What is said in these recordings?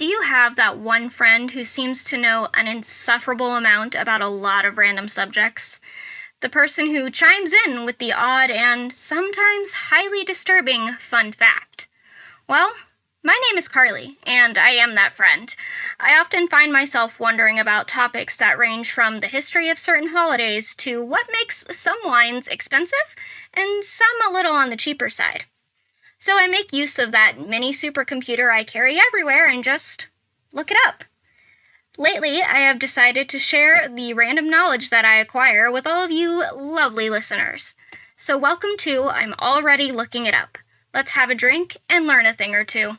Do you have that one friend who seems to know an insufferable amount about a lot of random subjects? The person who chimes in with the odd and sometimes highly disturbing fun fact. Well, my name is Carly, and I am that friend. I often find myself wondering about topics that range from the history of certain holidays to what makes some wines expensive and some a little on the cheaper side. So I make use of that mini supercomputer I carry everywhere and just look it up. Lately, I have decided to share the random knowledge that I acquire with all of you lovely listeners. So welcome to I'm Already Looking It Up. Let's have a drink and learn a thing or two.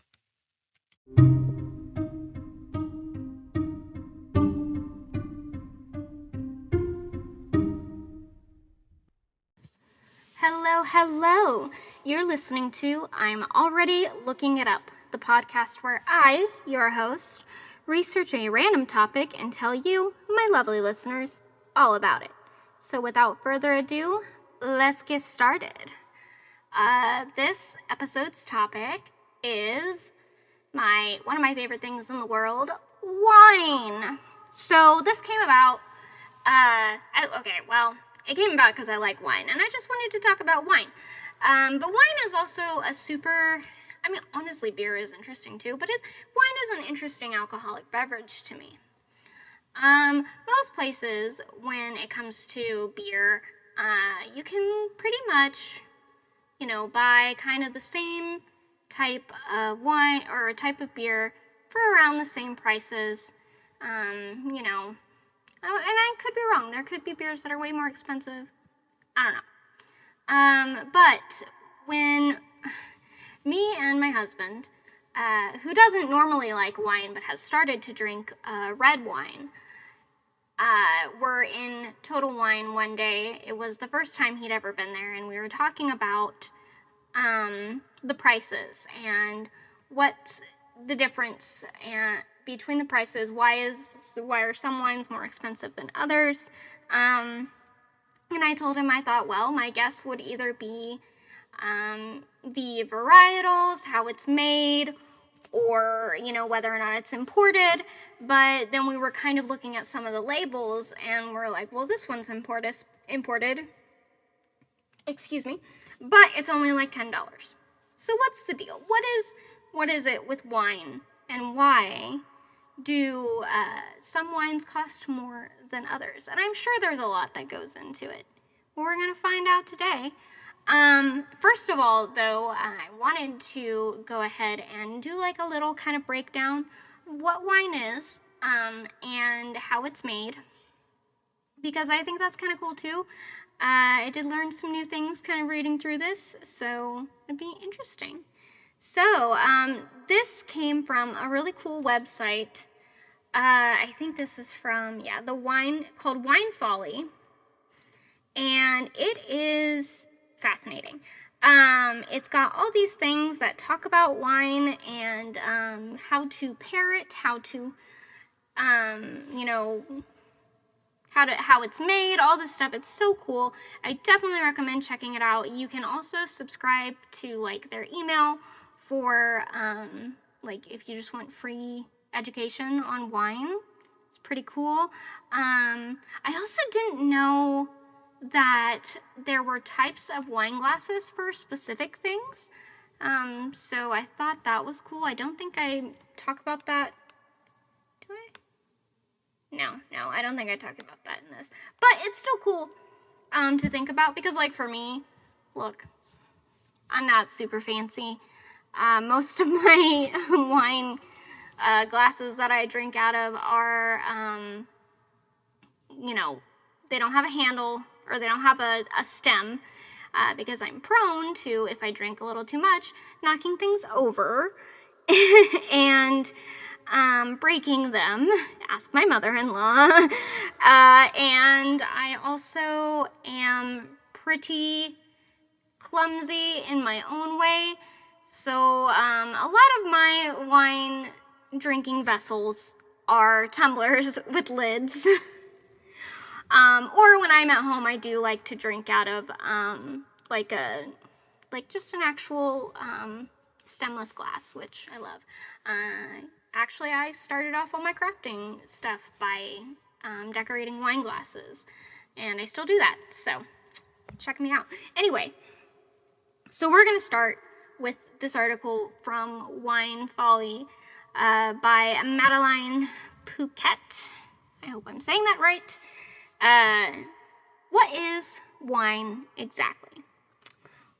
Hello. You're listening to I'm Already Looking It Up, the podcast where I, your host, research a random topic and tell you, my lovely listeners, all about it. So without further ado, let's get started. This episode's topic is one of my favorite things in the world, wine. So this came about, it came about because I like wine, and I just wanted to talk about wine. But wine is also honestly, beer is interesting too, but wine is an interesting alcoholic beverage to me. Most places, when it comes to beer, you can pretty much, buy kind of the same type of wine or a type of beer for around the same prices, and I could be wrong. There could be beers that are way more expensive. I don't know. But when me and my husband, who doesn't normally like wine but has started to drink red wine, were in Total Wine one day. It was the first time he'd ever been there, and we were talking about the prices and what's the difference between the prices. Why are some wines more expensive than others? And I told him I thought, well, my guess would either be the varietals, how it's made, or, whether or not it's imported. But then we were kind of looking at some of the labels, and we're like, well, this one's imported. Excuse me. But it's only like $10. So what's the deal? What is it with wine, and why do some wines cost more than others? And I'm sure there's a lot that goes into it. Well, we're going to find out today. First of all, though, I wanted to go ahead and do like a little kind of breakdown of what wine is and how it's made, because I think that's kind of cool too. I did learn some new things kind of reading through this, so it'd be interesting. So, this came from a really cool website. I think this is from, called Wine Folly. And it is fascinating. It's got all these things that talk about wine and how to pair it, how it's made, all this stuff. It's so cool. I definitely recommend checking it out. You can also subscribe to their email for if you just want free education on wine. It's pretty cool. I also didn't know that there were types of wine glasses for specific things. So I thought that was cool. I don't think I talk about that. Do I? No, I don't think I talk about that in this. But it's still cool to think about, because for me, look, I'm not super fancy. Most of my wine glasses that I drink out of are, they don't have a handle, or they don't have a stem, because I'm prone to, if I drink a little too much, knocking things over and breaking them. Ask my mother-in-law. And I also am pretty clumsy in my own way. So a lot of my wine drinking vessels are tumblers with lids. Or when I'm at home, I do like to drink out of just an actual stemless glass, which I love. Actually, I started off all my crafting stuff by decorating wine glasses, and I still do that, so check me out. Anyway, so we're going to start with this article from Wine Folly by Madeline Pouquet. I hope I'm saying that right. What is wine exactly?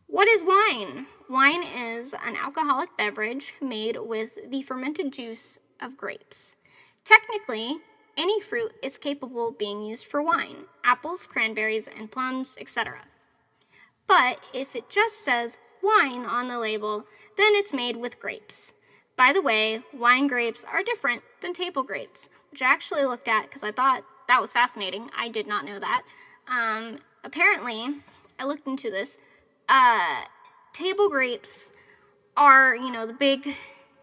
What is wine? Wine is an alcoholic beverage made with the fermented juice of grapes. Technically, any fruit is capable of being used for wine: apples, cranberries, and plums, etc. But if it just says wine on the label, then it's made with grapes. By the way, wine grapes are different than table grapes, which I actually looked at because I thought that was fascinating. I did not know that. Apparently, I looked into this. Table grapes are, the big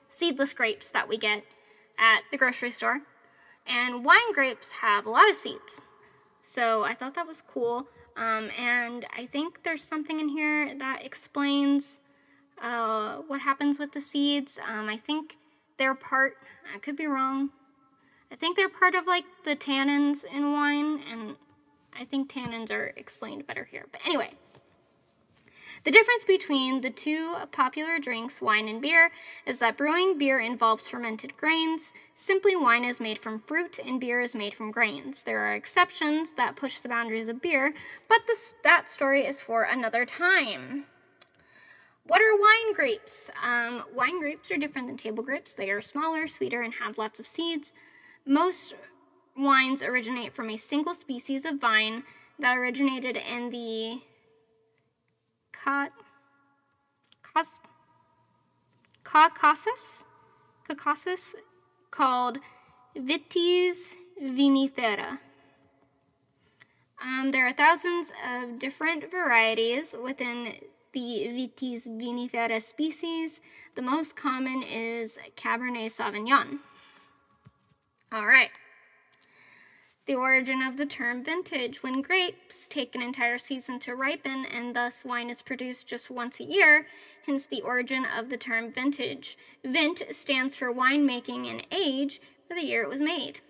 seedless grapes that we get at the grocery store. And wine grapes have a lot of seeds. So I thought that was cool. And I think there's something in here that explains what happens with the seeds. I think they're part, I could be wrong, I think they're part of like the tannins in wine, and I think tannins are explained better here. But anyway, the difference between the two popular drinks, wine and beer, is that brewing beer involves fermented grains. Simply, wine is made from fruit and beer is made from grains. There are exceptions that push the boundaries of beer, but that story is for another time. What are wine grapes? Wine grapes are different than table grapes. They are smaller, sweeter, and have lots of seeds. Most wines originate from a single species of vine that originated in the Caucasus called Vitis vinifera. There are thousands of different varieties within the Vitis vinifera species. The most common is Cabernet Sauvignon. All right. The origin of the term vintage: when grapes take an entire season to ripen and thus wine is produced just once a year, hence the origin of the term vintage. Vint stands for winemaking and age for the year it was made.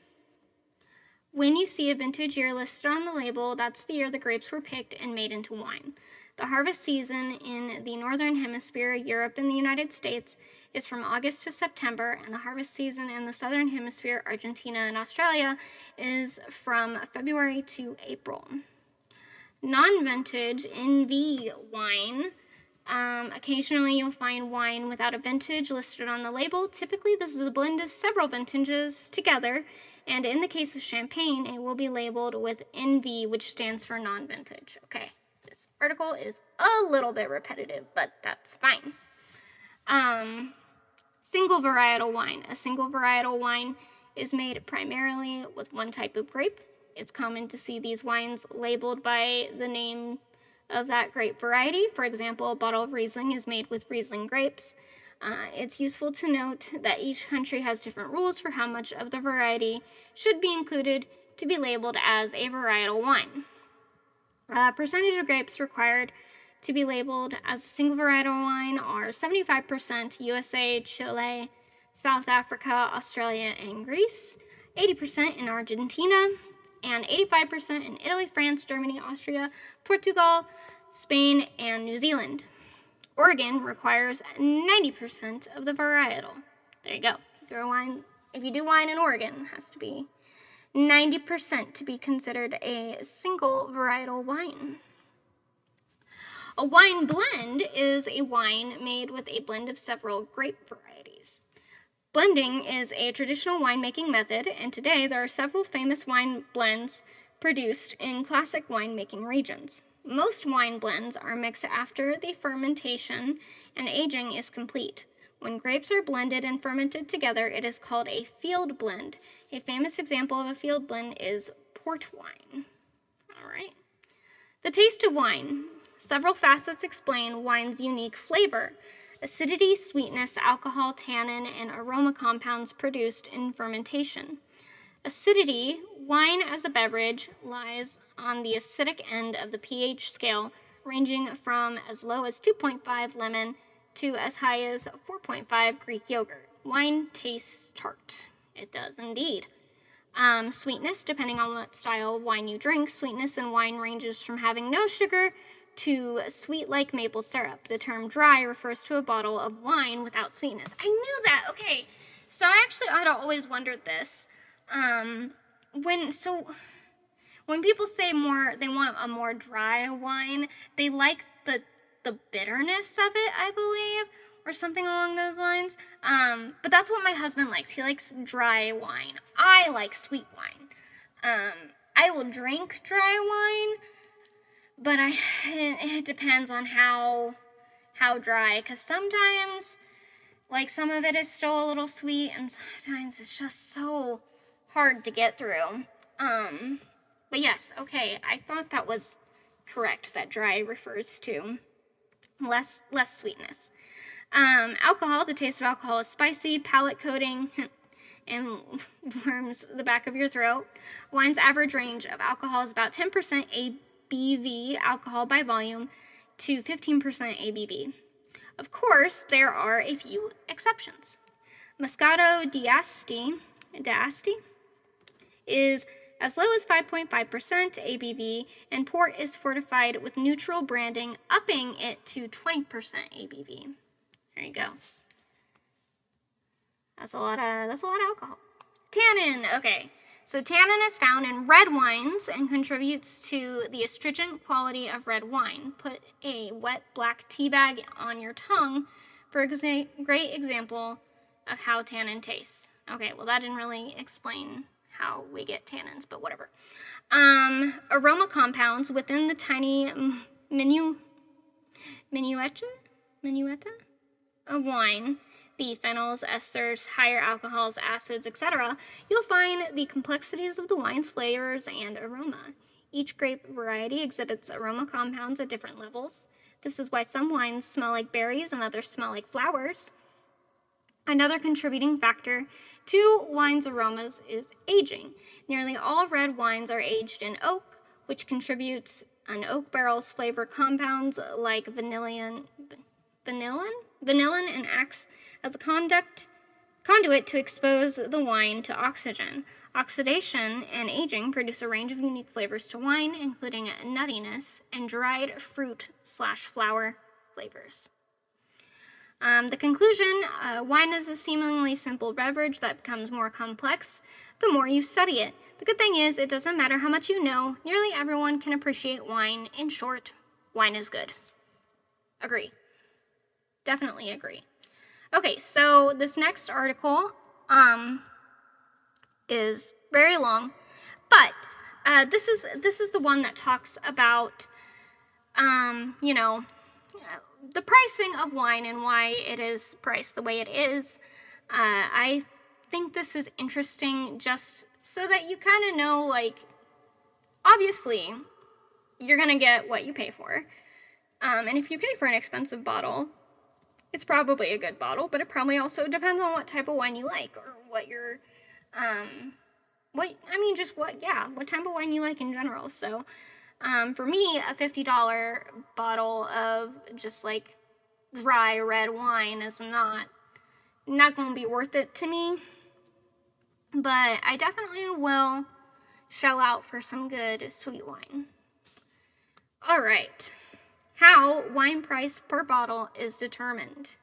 When you see a vintage year listed on the label, that's the year the grapes were picked and made into wine. The harvest season in the Northern Hemisphere, Europe and the United States, is from August to September, and the harvest season in the Southern Hemisphere, Argentina and Australia, is from February to April. Non-vintage NV wine. Occasionally you'll find wine without a vintage listed on the label. Typically this is a blend of several vintages together, and in the case of champagne, it will be labeled with NV, which stands for non-vintage. Okay, this article is a little bit repetitive, but that's fine. Single varietal wine. A single varietal wine is made primarily with one type of grape. It's common to see these wines labeled by the name of that grape variety. For example, a bottle of Riesling is made with Riesling grapes. It's useful to note that each country has different rules for how much of the variety should be included to be labeled as a varietal wine. Percentage of grapes required to be labeled as a single varietal wine are 75% USA, Chile, South Africa, Australia, and Greece, 80% in Argentina, and 85% in Italy, France, Germany, Austria, Portugal, Spain, and New Zealand. Oregon requires 90% of the varietal. There you go. If you do wine in Oregon, it has to be 90% to be considered a single varietal wine. A wine blend is a wine made with a blend of several grape varieties. Blending is a traditional winemaking method, and today there are several famous wine blends produced in classic winemaking regions. Most wine blends are mixed after the fermentation and aging is complete. When grapes are blended and fermented together, it is called a field blend. A famous example of a field blend is port wine. All right. The taste of wine. Several facets explain wine's unique flavor: acidity, sweetness, alcohol, tannin, and aroma compounds produced in fermentation. Acidity. Wine as a beverage lies on the acidic end of the pH scale, ranging from as low as 2.5 lemon to as high as 4.5 Greek yogurt. wine tastes tart. It does indeed. Sweetness, depending on what style of wine you drink, sweetness in wine ranges from having no sugar to sweet like maple syrup. The term dry refers to a bottle of wine without sweetness. I knew that. Okay, so I'd always wondered this. When people say they want a more dry wine, they like the bitterness of it, I believe, or something along those lines. But that's what my husband likes. He likes dry wine. I like sweet wine. I will drink dry wine, but it depends on how dry, because sometimes, like, some of it is still a little sweet, and sometimes it's just so hard to get through. But yes, okay, I thought that was correct, that dry refers to less sweetness. Alcohol, the taste of alcohol is spicy, palate coating, and warms the back of your throat. Wine's average range of alcohol is about 10% ABV, alcohol by volume, to 15% ABV. Of course, there are a few exceptions. Moscato d'Asti is as low as 5.5% ABV, and port is fortified with neutral branding, upping it to 20% ABV. There you go. That's a lot of alcohol. Tannin, okay. So tannin is found in red wines and contributes to the astringent quality of red wine. Put a wet black tea bag on your tongue for a great example of how tannin tastes. Okay, well that didn't really explain how we get tannins, but whatever. Aroma compounds within the tiny minuetta of wine, the phenols, esters, higher alcohols, acids, etc., you'll find the complexities of the wine's flavors and aroma. Each grape variety exhibits aroma compounds at different levels. This is why some wines smell like berries and others smell like flowers. Another contributing factor to wine's aromas is aging. Nearly all red wines are aged in oak, which contributes an oak barrel's flavor compounds like vanillin and acts as a conduit to expose the wine to oxygen. Oxidation and aging produce a range of unique flavors to wine, including nuttiness and dried fruit/flower flavors. The conclusion, wine is a seemingly simple beverage that becomes more complex the more you study it. The good thing is, it doesn't matter how much you know, nearly everyone can appreciate wine. In short, wine is good. Agree. Definitely agree. Okay, so this next article is very long, but this is the one that talks about, the pricing of wine and why it is priced the way it is. I think this is interesting just so that you kind of know, like, obviously, you're going to get what you pay for. And if you pay for an expensive bottle, it's probably a good bottle, but it probably also depends on what type of wine you like, or what type of wine you like in general. So, for me, a $50 bottle of just like dry red wine is not going to be worth it to me, but I definitely will shell out for some good sweet wine. All right. How wine price per bottle is determined.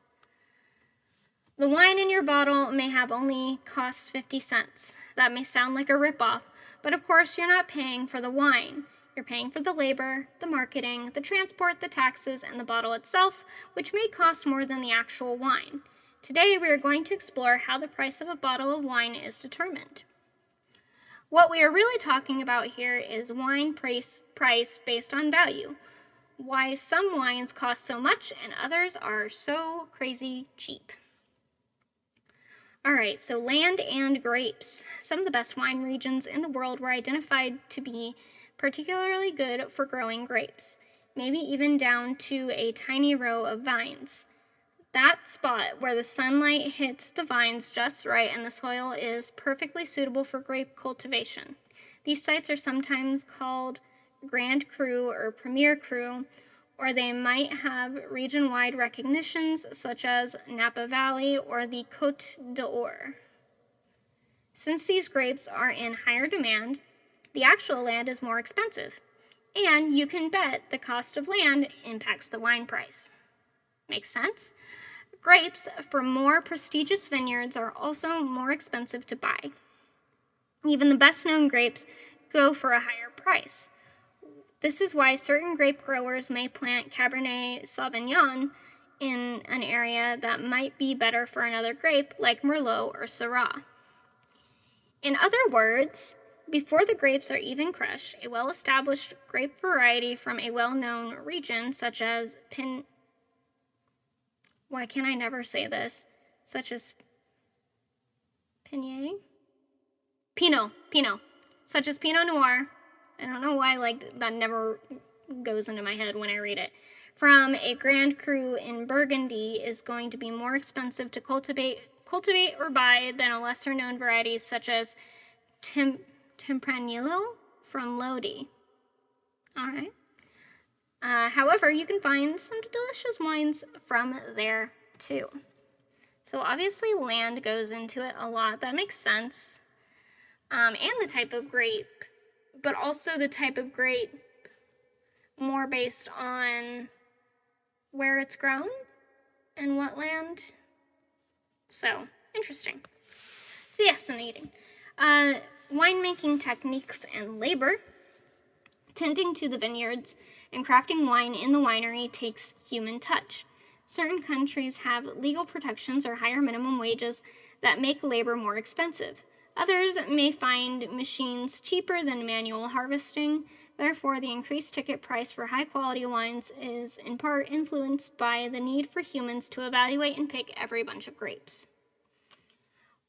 The wine in your bottle may have only cost 50 cents. That may sound like a ripoff, but of course you're not paying for the wine. You're paying for the labor, the marketing, the transport, the taxes, and the bottle itself, which may cost more than the actual wine. Today we are going to explore how the price of a bottle of wine is determined. What we are really talking about here is wine price based on value. Why some wines cost so much and others are so crazy cheap. Alright, so land and grapes. Some of the best wine regions in the world were identified to be particularly good for growing grapes, maybe even down to a tiny row of vines. That spot where the sunlight hits the vines just right and the soil is perfectly suitable for grape cultivation. These sites are sometimes called Grand Cru or Premier Cru, or they might have region-wide recognitions such as Napa Valley or the Côte d'Or. Since these grapes are in higher demand, the actual land is more expensive, and you can bet the cost of land impacts the wine price. Makes sense? Grapes from more prestigious vineyards are also more expensive to buy. Even the best-known grapes go for a higher price. This is why certain grape growers may plant Cabernet Sauvignon in an area that might be better for another grape like Merlot or Syrah. In other words, before the grapes are even crushed, a well-established grape variety from a well-known region such as why can't I never say this? Such as Pinot, such as Pinot Noir. I don't know why that never goes into my head when I read it. From a Grand Cru in Burgundy is going to be more expensive to cultivate or buy than a lesser-known varieties such as Tempranillo from Lodi. All right. However, you can find some delicious wines from there too. So obviously land goes into it a lot. That makes sense. And the type of grape, but also the type of grape more based on where it's grown and what land. So, interesting. Fascinating. Winemaking techniques and labor. Tending to the vineyards and crafting wine in the winery takes human touch. Certain countries have legal protections or higher minimum wages that make labor more expensive. Others may find machines cheaper than manual harvesting. Therefore, the increased ticket price for high-quality wines is in part influenced by the need for humans to evaluate and pick every bunch of grapes.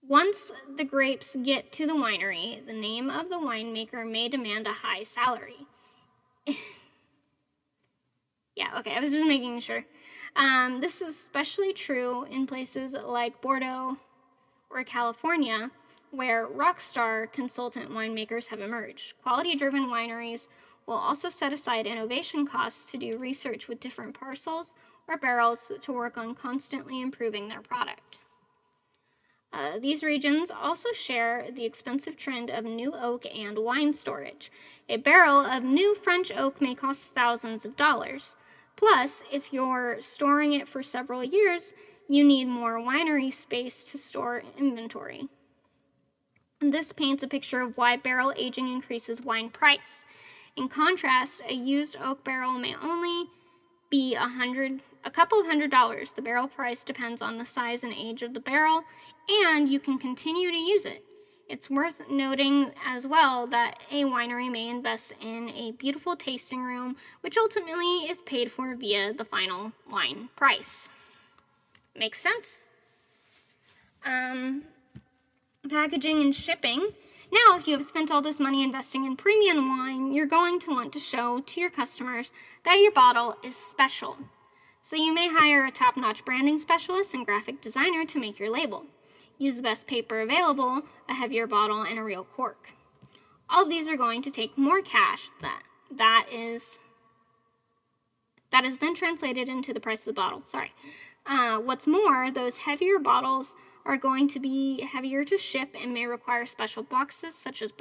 Once the grapes get to the winery, the name of the winemaker may demand a high salary. Yeah, okay, I was just making sure. This is especially true in places like Bordeaux or California, where rockstar consultant winemakers have emerged. Quality-driven wineries will also set aside innovation costs to do research with different parcels or barrels to work on constantly improving their product. These regions also share the expensive trend of new oak and wine storage. A barrel of new French oak may cost thousands of dollars. Plus, if you're storing it for several years, you need more winery space to store inventory. And this paints a picture of why barrel aging increases wine price. In contrast, a used oak barrel may only be a couple of $100. The barrel price depends on the size and age of the barrel, and you can continue to use it. It's worth noting as well that a winery may invest in a beautiful tasting room, which ultimately is paid for via the final wine price. Makes sense? Packaging and shipping. Now, if you have spent all this money investing in premium wine, you're going to want to show to your customers that your bottle is special. So you may hire a top-notch branding specialist and graphic designer to make your label. Use the best paper available, a heavier bottle, and a real cork. All of these are going to take more cash that is then translated into the price of the bottle. What's more, those heavier bottles are going to be heavier to ship and may require special boxes such as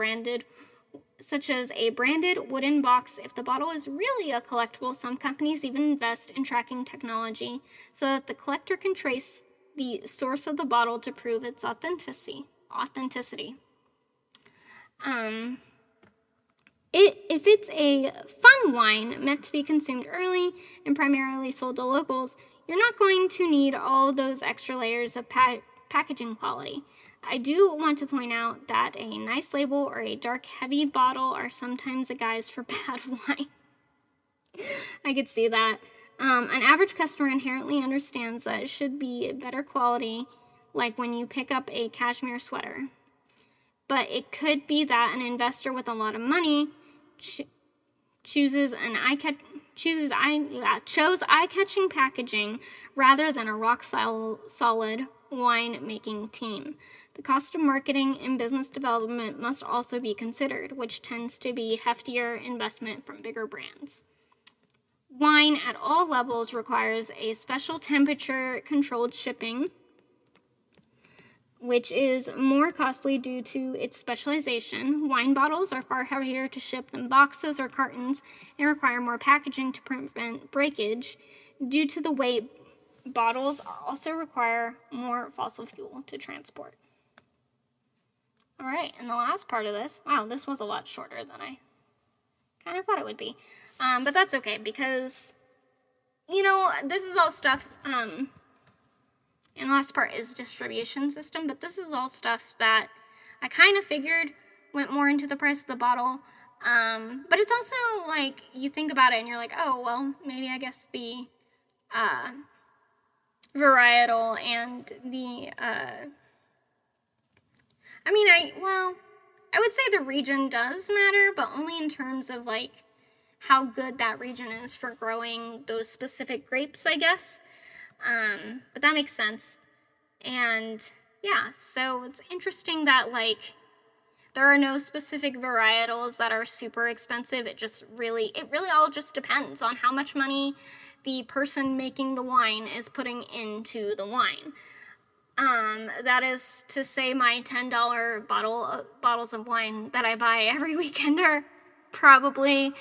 a branded wooden box. If the bottle is really a collectible, some companies even invest in tracking technology so that the collector can trace the source of the bottle to prove its authenticity. If it's a fun wine meant to be consumed early and primarily sold to locals, you're not going to need all those extra layers of packaging quality. I do want to point out that a nice label or a dark, heavy bottle are sometimes a guise for bad wine. I could see that. An average customer inherently understands that it should be better quality, like when you pick up a cashmere sweater. But it could be that an investor with a lot of money chose eye-catching packaging rather than a rock-solid wine-making team. The cost of marketing and business development must also be considered, which tends to be heftier investment from bigger brands. Wine at all levels requires a special temperature-controlled shipping, which is more costly due to its specialization. Wine bottles are far heavier to ship than boxes or cartons and require more packaging to prevent breakage. Due to the weight, bottles also require more fossil fuel to transport. All right, and the last part of this, wow, this was a lot shorter than I kind of thought it would be. But that's okay because, this is all stuff, and the last part is distribution system, but this is all stuff that I kind of figured went more into the price of the bottle. But it's also like, you think about it and you're like, oh, well, maybe I guess the varietal and the, I would say the region does matter, but only in terms of like how good that region is for growing those specific grapes, I guess. But that makes sense. And yeah, so it's interesting that like there are no specific varietals that are super expensive. It really all just depends on how much money the person making the wine is putting into the wine. That is to say, my $10 bottles of wine that I buy every weekend are probably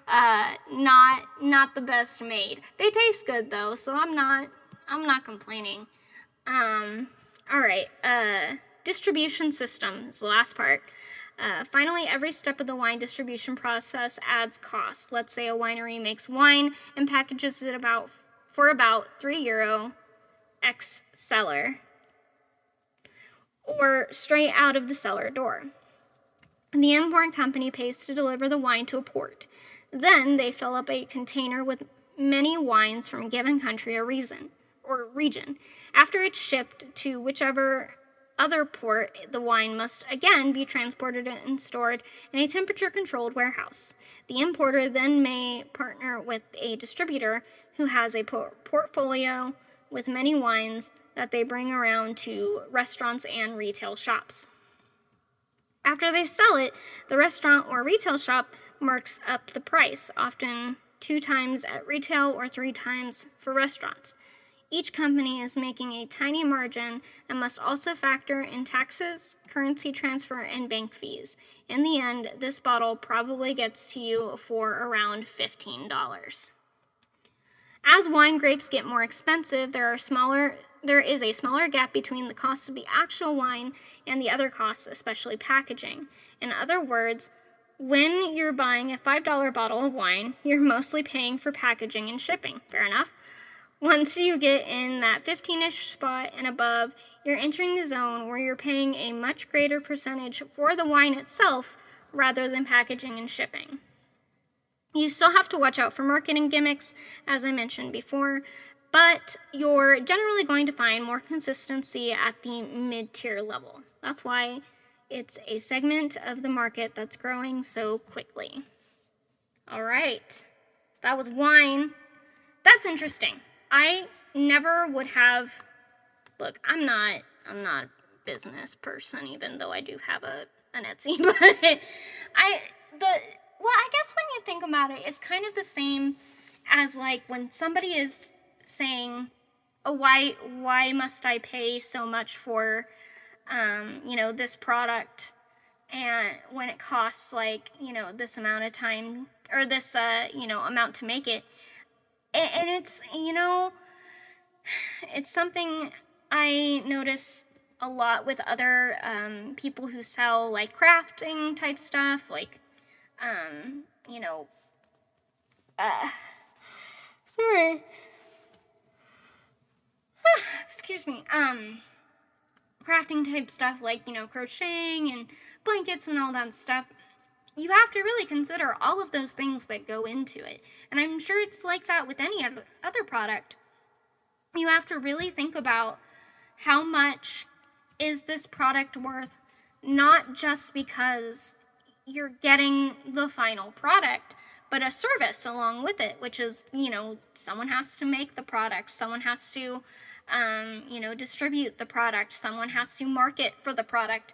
not the best made. They taste good though, so I'm not complaining. All right, distribution system is the last part. Finally, every step of the wine distribution process adds costs. Let's say a winery makes wine and packages it for about €3 ex cellar, or straight out of the cellar door. The import company pays to deliver the wine to a port. Then they fill up a container with many wines from a given country or region. After it's shipped to whichever other port, the wine must again be transported and stored in a temperature-controlled warehouse. The importer then may partner with a distributor who has a portfolio with many wines that they bring around to restaurants and retail shops. After they sell it, the restaurant or retail shop marks up the price, often 2 times at retail or 3 times for restaurants. Each company is making a tiny margin and must also factor in taxes, currency transfer, and bank fees. In the end, this bottle probably gets to you for around $15. As wine grapes get more expensive, there is a smaller gap between the cost of the actual wine and the other costs, especially packaging. In other words, when you're buying a $5 bottle of wine, you're mostly paying for packaging and shipping. Fair enough? Once you get in that 15-ish spot and above, you're entering the zone where you're paying a much greater percentage for the wine itself rather than packaging and shipping. You still have to watch out for marketing gimmicks, as I mentioned before, but you're generally going to find more consistency at the mid-tier level. That's why it's a segment of the market that's growing so quickly. All right, so that was wine. That's interesting. I never would have, look, I'm not a business person, even though I do have an Etsy, but I guess when you think about it, it's kind of the same as like when somebody is saying, oh, why must I pay so much for, this product, and when it costs like, this amount of time, or this, amount to make it. And it's, it's something I notice a lot with other people who sell like crafting type stuff, like, sorry. Excuse me. Crafting type stuff like, crocheting and blankets and all that stuff. You have to really consider all of those things that go into it. And I'm sure it's like that with any other product. You have to really think about how much is this product worth, not just because you're getting the final product, but a service along with it, which is, someone has to make the product, someone has to, distribute the product, someone has to market for the product,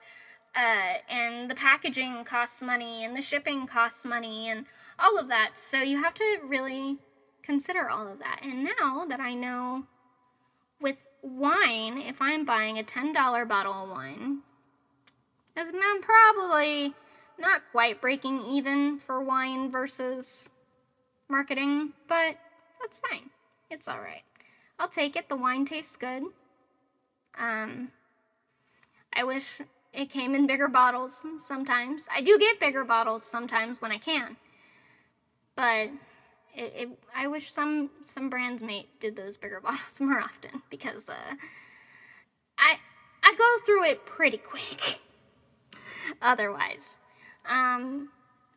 and the packaging costs money, and the shipping costs money, and all of that. So you have to really consider all of that. And now that I know with wine, if I'm buying a $10 bottle of wine, I'm probably not quite breaking even for wine versus marketing, but that's fine. It's all right. I'll take it. The wine tastes good. I wish it came in bigger bottles sometimes. I do get bigger bottles sometimes when I can, but I wish some brands did those bigger bottles more often, because I go through it pretty quick. Otherwise, I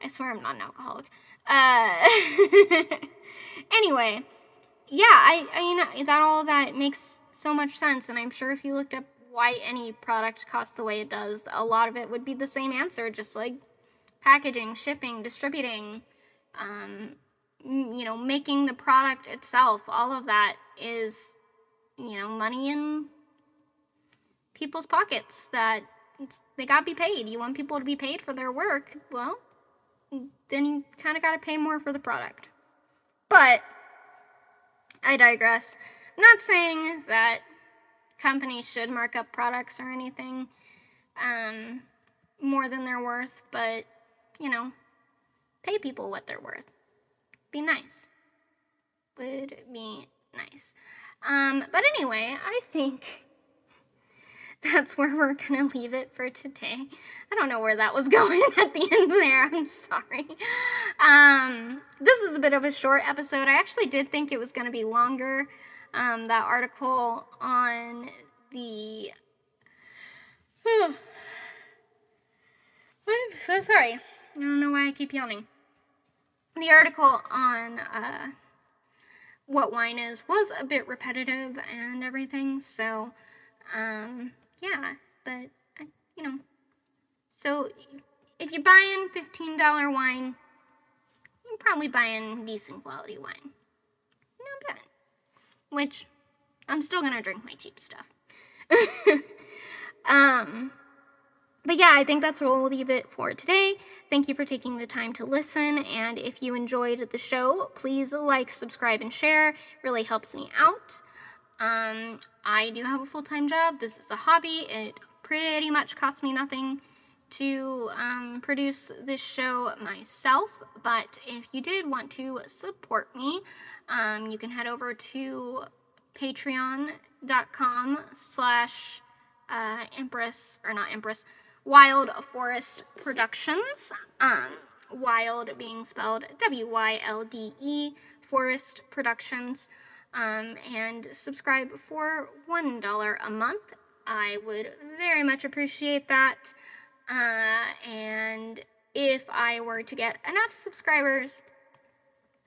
swear I'm not an alcoholic. Anyway, yeah, I that all that makes so much sense, and I'm sure if you looked up why any product costs the way it does, a lot of it would be the same answer, just like packaging, shipping, distributing, making the product itself. All of that is, money in people's pockets that they gotta be paid. You want people to be paid for their work, well, then you kind of gotta pay more for the product. But I digress. I'm not saying that companies should mark up products or anything more than they're worth, but, pay people what they're worth. Be nice. Would be nice. But anyway, I think that's where we're gonna leave it for today. I don't know where that was going at the end there. I'm sorry. This is a bit of a short episode. I actually did think it was gonna be longer. That article on the... I'm so sorry. I don't know why I keep yawning. The article on what wine is was a bit repetitive and everything, so yeah, but so if you're buying $15 wine, you're probably buying decent quality wine. Not bad. Which, I'm still gonna drink my cheap stuff. But yeah, I think that's where we'll leave it for today. Thank you for taking the time to listen, and if you enjoyed the show, please like, subscribe, and share. It really helps me out. I do have a full-time job. This is a hobby. It pretty much costs me nothing to produce this show myself, but if you did want to support me, you can head over to Wild Forest Productions, Wild being spelled WYLDE, Forest Productions, and subscribe for $1 a month. I would very much appreciate that, and if I were to get enough subscribers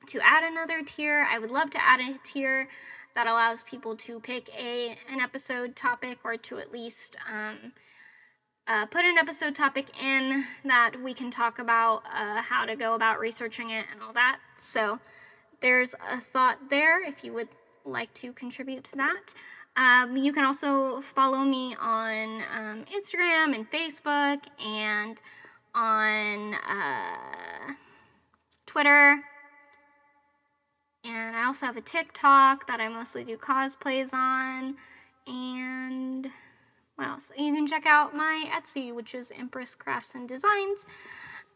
to add another tier, I would love to add a tier that allows people to pick an episode topic, or to at least put an episode topic in that we can talk about how to go about researching it and all that. So there's a thought there if you would like to contribute to that. You can also follow me on Instagram and Facebook and on Twitter. And I also have a TikTok that I mostly do cosplays on. And what else? You can check out my Etsy, which is Empress Crafts and Designs.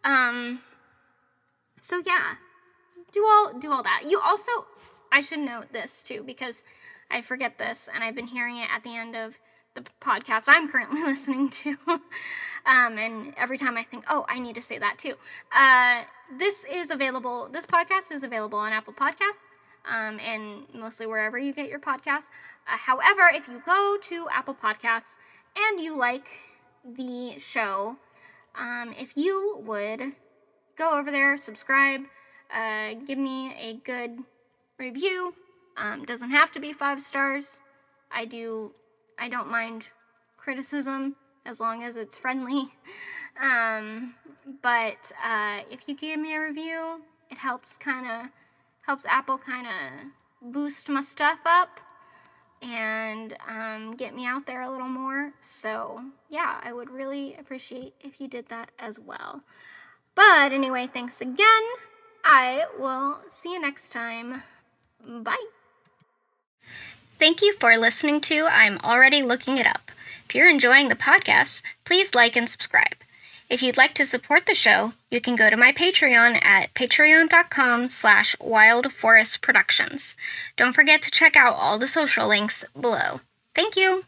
So yeah, do all that. You also, I should note this too, because I forget this, and I've been hearing it at the end of the podcast I'm currently listening to. And every time I think, oh, I need to say that too. This podcast is available on Apple Podcasts, and mostly wherever you get your podcasts. However, if you go to Apple Podcasts and you like the show, if you would go over there, subscribe, give me a good review. Doesn't have to be 5 stars. I don't mind criticism as long as it's friendly. But if you give me a review, it helps Apple kind of boost my stuff up and get me out there a little more. So yeah, I would really appreciate if you did that as well. But anyway, thanks again. I will see you next time. Bye. Thank you for listening to I'm Already Looking It Up. If you're enjoying the podcast, please like and subscribe. If you'd like to support the show, you can go to my Patreon at patreon.com/wildforestproductions. Don't forget to check out all the social links below. Thank you!